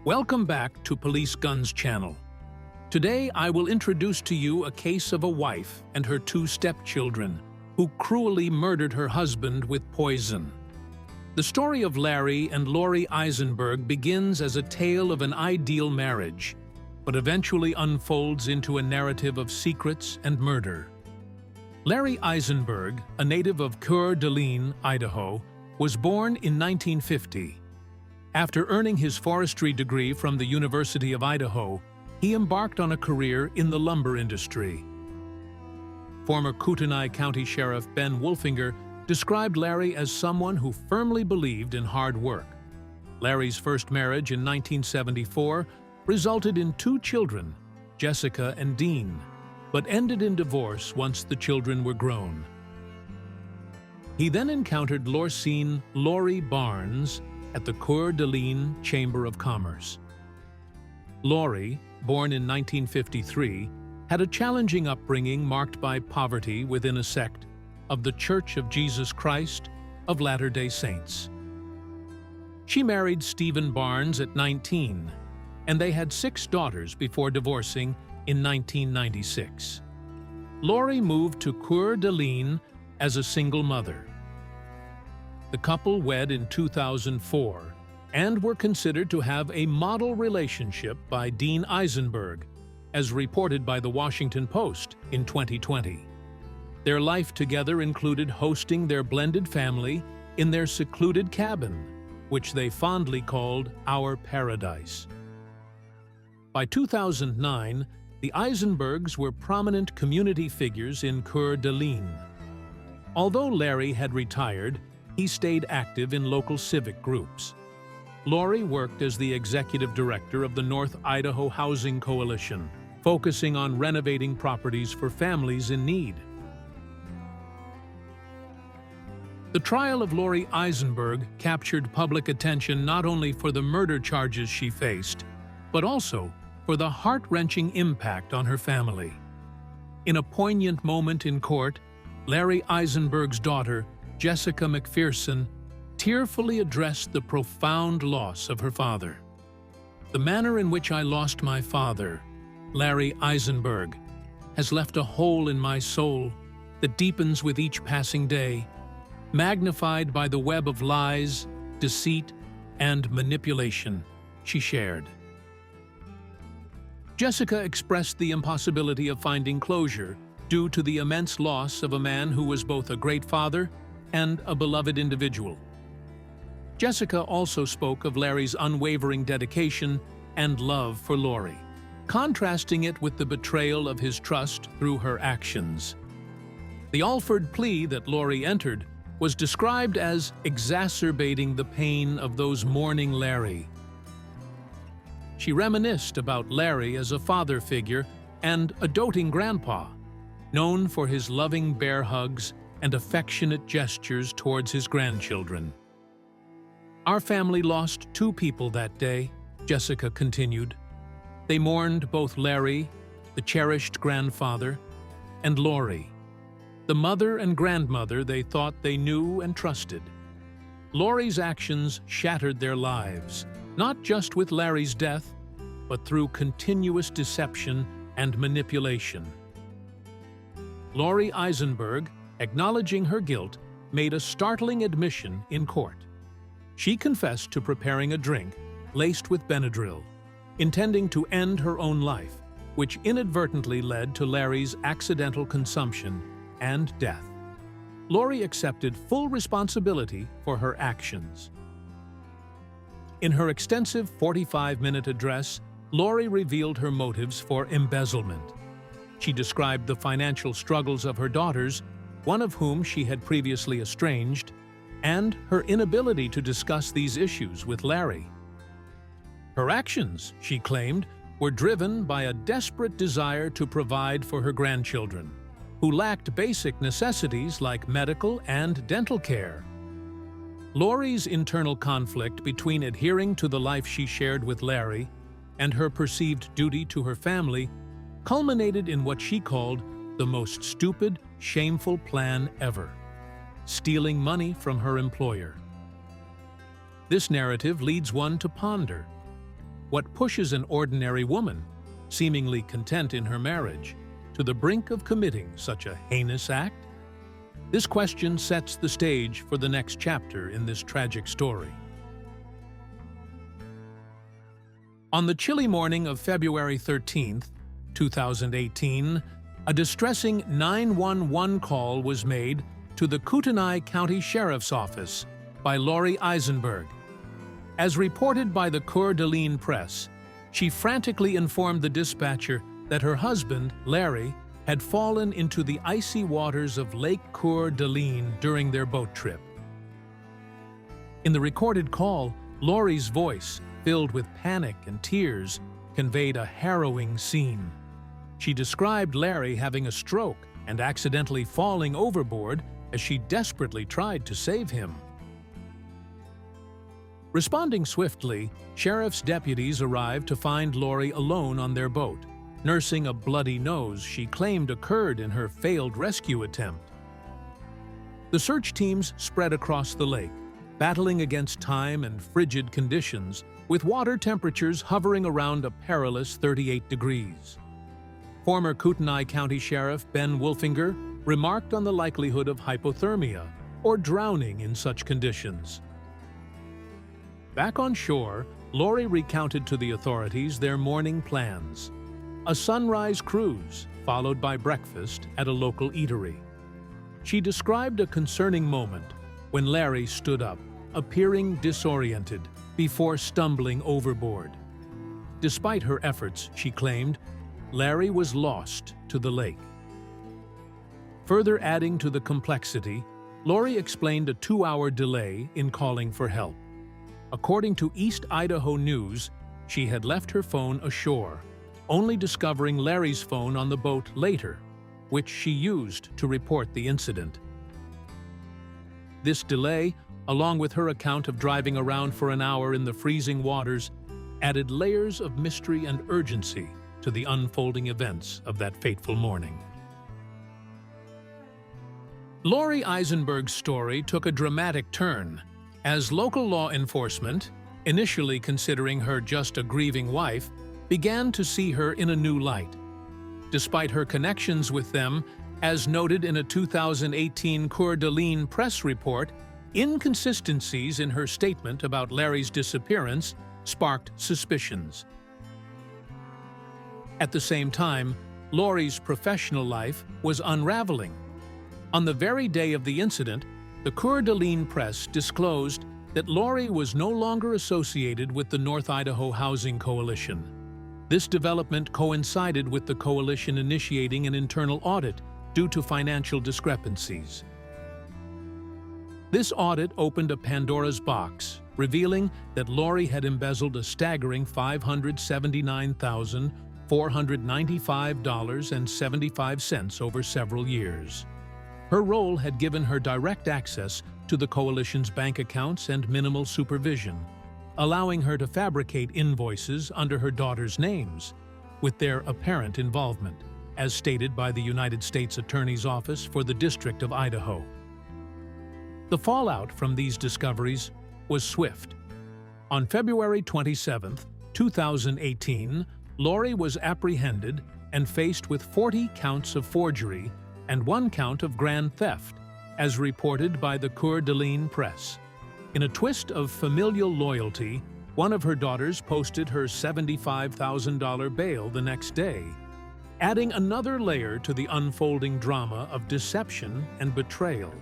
Welcome back to Police Guns Channel. Today I will introduce to you a case of a wife and her two stepchildren who cruelly murdered her husband with poison. The story of Larry and Lori Isenberg begins as a tale of an ideal marriage, but eventually unfolds into a narrative of secrets and murder. Larry Isenberg, a native of Coeur d'Alene, Idaho, was born in 1950. After earning his forestry degree from the University of Idaho, he embarked on a career in the lumber industry. Former Kootenai County Sheriff Ben Wolfinger described Larry as someone who firmly believed in hard work. Larry's first marriage in 1974 resulted in 2 children, Jessica and Dean, but ended in divorce once the children were grown. He then encountered Lorcine Lori Barnes at the Coeur d'Alene Chamber of Commerce. Lori, born in 1953, had a challenging upbringing marked by poverty within a sect of the Church of Jesus Christ of Latter-day Saints. She married Stephen Barnes at 19, and they had 6 daughters before divorcing in 1996. Lori moved to Coeur d'Alene as a single mother. The couple wed in 2004 and were considered to have a model relationship by Dean Isenberg, as reported by the Washington Post in 2020. Their life together included hosting their blended family in their secluded cabin, which they fondly called "our paradise." By 2009, the Isenbergs were prominent community figures in Coeur d'Alene. Although Larry had retired, he stayed active in local civic groups. Lori worked as the executive director of the North Idaho Housing Coalition, focusing on renovating properties for families in need. The trial of Lori Isenberg captured public attention not only for the murder charges she faced, but also for the heart-wrenching impact on her family. In a poignant moment in court, Larry Isenberg's daughter, Jessica McPherson, tearfully addressed the profound loss of her father. "The manner in which I lost my father, Larry Isenberg, has left a hole in my soul that deepens with each passing day, magnified by the web of lies, deceit, and manipulation," she shared. Jessica expressed the impossibility of finding closure due to the immense loss of a man who was both a great father and a beloved individual. Jessica also spoke of Larry's unwavering dedication and love for Lori, contrasting it with the betrayal of his trust through her actions. The Alford plea that Lori entered was described as exacerbating the pain of those mourning Larry. She reminisced about Larry as a father figure and a doting grandpa, known for his loving bear hugs and affectionate gestures towards his grandchildren. "Our family lost 2 people that day," Jessica continued. They mourned both Larry, the cherished grandfather, and Lori, the mother and grandmother they thought they knew and trusted. Lori's actions shattered their lives, not just with Larry's death, but through continuous deception and manipulation. Lori Isenberg, acknowledging her guilt, made a startling admission in court. She confessed to preparing a drink laced with Benadryl, intending to end her own life, which inadvertently led to Larry's accidental consumption and death. Lori accepted full responsibility for her actions. In her extensive 45-minute address, Lori revealed her motives for embezzlement. She described the financial struggles of her daughters, one of whom she had previously estranged, and her inability to discuss these issues with Larry. Her actions, she claimed, were driven by a desperate desire to provide for her grandchildren, who lacked basic necessities like medical and dental care. Lori's internal conflict between adhering to the life she shared with Larry and her perceived duty to her family culminated in what she called the most stupid, shameful plan ever: stealing money from her employer. This narrative leads one to ponder: What pushes an ordinary woman, seemingly content in her marriage, to the brink of committing such a heinous act? This question sets the stage for the next chapter in this tragic story. On the chilly morning of February 13, 2018, a distressing 911 call was made to the Kootenai County Sheriff's Office by Lori Isenberg. As reported by the Coeur d'Alene Press, she frantically informed the dispatcher that her husband, Larry, had fallen into the icy waters of Lake Coeur d'Alene during their boat trip. In the recorded call, Lori's voice, filled with panic and tears, conveyed a harrowing scene. She described Larry having a stroke and accidentally falling overboard as she desperately tried to save him. Responding swiftly, sheriff's deputies arrived to find Lori alone on their boat, nursing a bloody nose she claimed occurred in her failed rescue attempt. The search teams spread across the lake, battling against time and frigid conditions, with water temperatures hovering around a perilous 38 degrees. Former Kootenai County Sheriff Ben Wolfinger remarked on the likelihood of hypothermia or drowning in such conditions. Back on shore, Lori recounted to the authorities their morning plans: a sunrise cruise, followed by breakfast at a local eatery. She described a concerning moment when Larry stood up, appearing disoriented, before stumbling overboard. Despite her efforts, she claimed, Larry was lost to the lake. Further adding to the complexity, Lori explained a 2-hour delay in calling for help. According to East Idaho News, she had left her phone ashore, only discovering Larry's phone on the boat later, which she used to report the incident. This delay, along with her account of driving around for an hour in the freezing waters, added layers of mystery and urgency to the unfolding events of that fateful morning. Lori Isenberg's story took a dramatic turn as local law enforcement, initially considering her just a grieving wife, began to see her in a new light. Despite her connections with them, as noted in a 2018 Coeur d'Alene press report, inconsistencies in her statement about Larry's disappearance sparked suspicions. At the same time, Lori's professional life was unraveling. On the very day of the incident, the Coeur d'Alene Press disclosed that Lori was no longer associated with the North Idaho Housing Coalition. This development coincided with the coalition initiating an internal audit due to financial discrepancies. This audit opened a Pandora's box, revealing that Lori had embezzled a staggering $579,495.75 over several years. Her role had given her direct access to the coalition's bank accounts and minimal supervision, allowing her to fabricate invoices under her daughter's names, with their apparent involvement, as stated by the United States Attorney's Office for the District of Idaho. The fallout from these discoveries was swift. On February 27, 2018, Lori was apprehended and faced with 40 counts of forgery and 1 count of grand theft, as reported by the Coeur d'Alene Press. In a twist of familial loyalty, one of her daughters posted her $75,000 bail the next day, adding another layer to the unfolding drama of deception and betrayal.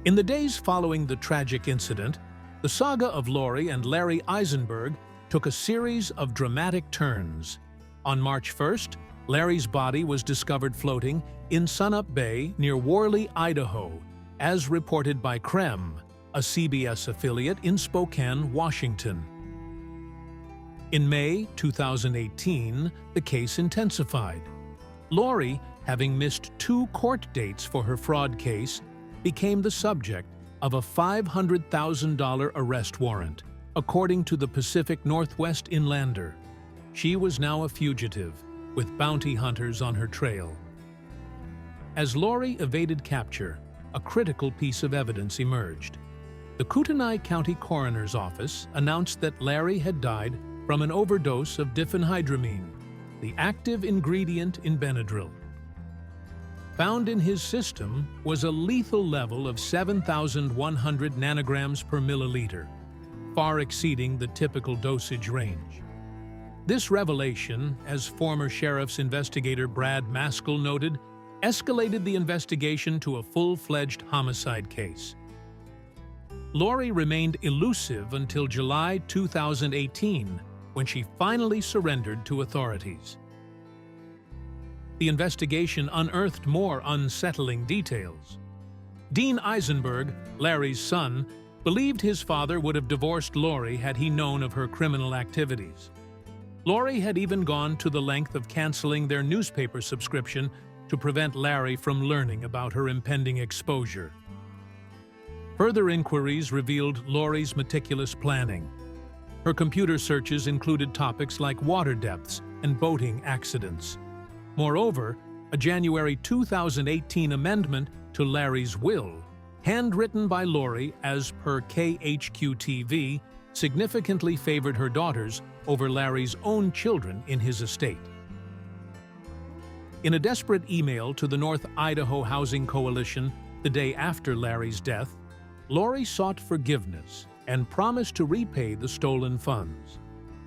In the days following the tragic incident, the saga of Lori and Larry Isenberg took a series of dramatic turns. On March 1st, Larry's body was discovered floating in Sunup Bay near Worley, Idaho, as reported by KREM, a CBS affiliate in Spokane, Washington. In May 2018, the case intensified. Lori, having missed 2 court dates for her fraud case, became the subject of a $500,000 arrest warrant, according to the Pacific Northwest Inlander. She was now a fugitive, with bounty hunters on her trail. As Lori evaded capture, a critical piece of evidence emerged. The Kootenai County Coroner's Office announced that Larry had died from an overdose of diphenhydramine, the active ingredient in Benadryl. Found in his system was a lethal level of 7,100 nanograms per milliliter, far exceeding the typical dosage range. This revelation, as former sheriff's investigator Brad Maskell noted, escalated the investigation to a full-fledged homicide case. Lori remained elusive until July 2018, when she finally surrendered to authorities. The investigation unearthed more unsettling details. Dean Isenberg, Larry's son, believed his father would have divorced Lori had he known of her criminal activities. Lori had even gone to the length of canceling their newspaper subscription to prevent Larry from learning about her impending exposure. Further inquiries revealed Lori's meticulous planning. Her computer searches included topics like water depths and boating accidents. Moreover, a January 2018 amendment to Larry's will, handwritten by Lori as per KHQ-TV, significantly favored her daughters over Larry's own children in his estate. In a desperate email to the North Idaho Housing Coalition the day after Larry's death, Lori sought forgiveness and promised to repay the stolen funds,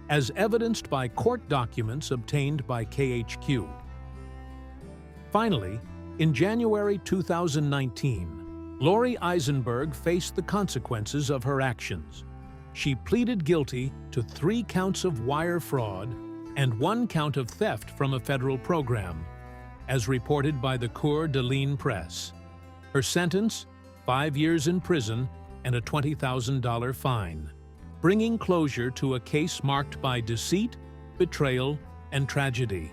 as evidenced by court documents obtained by KHQ. Finally, in January 2019, Lori Isenberg faced the consequences of her actions. She pleaded guilty to 3 counts of wire fraud and 1 count of theft from a federal program, as reported by the Coeur d'Alene Press. Her sentence, 5 years in prison and a $20,000 fine, bringing closure to a case marked by deceit, betrayal, and tragedy.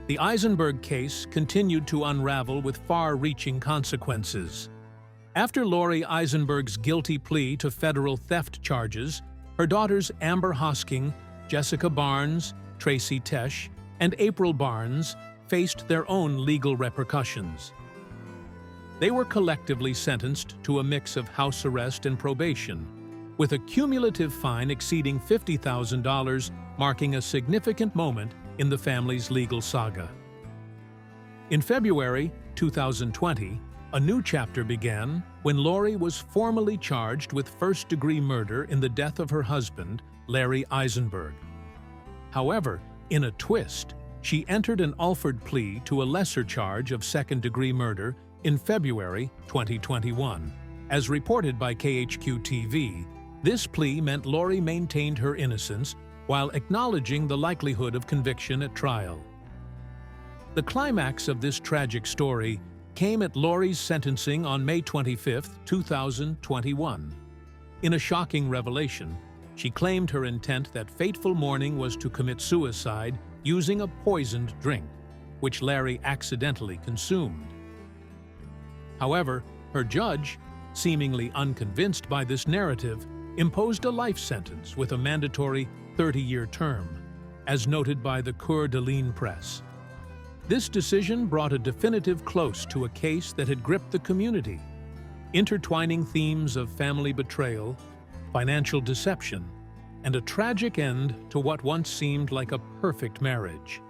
The Isenberg case continued to unravel with far-reaching consequences. After Lori Isenberg's guilty plea to federal theft charges, her daughters Amber Hosking, Jessica Barnes, Tracy Tesh, and April Barnes faced their own legal repercussions. They were collectively sentenced to a mix of house arrest and probation, with a cumulative fine exceeding $50,000, marking a significant moment in the family's legal saga. In February 2020, a new chapter began when Lori was formally charged with first-degree murder in the death of her husband, Larry Isenberg. However, in a twist, she entered an Alford plea to a lesser charge of second-degree murder in February 2021. As reported by KHQ-TV, this plea meant Lori maintained her innocence while acknowledging the likelihood of conviction at trial. The climax of this tragic story came at Lori's sentencing on May 25, 2021. In a shocking revelation, she claimed her intent that fateful morning was to commit suicide using a poisoned drink, which Larry accidentally consumed. However, her judge, seemingly unconvinced by this narrative, imposed a life sentence with a mandatory 30-year term, as noted by the Coeur d'Alene Press. This decision brought a definitive close to a case that had gripped the community, intertwining themes of family betrayal, financial deception, and a tragic end to what once seemed like a perfect marriage.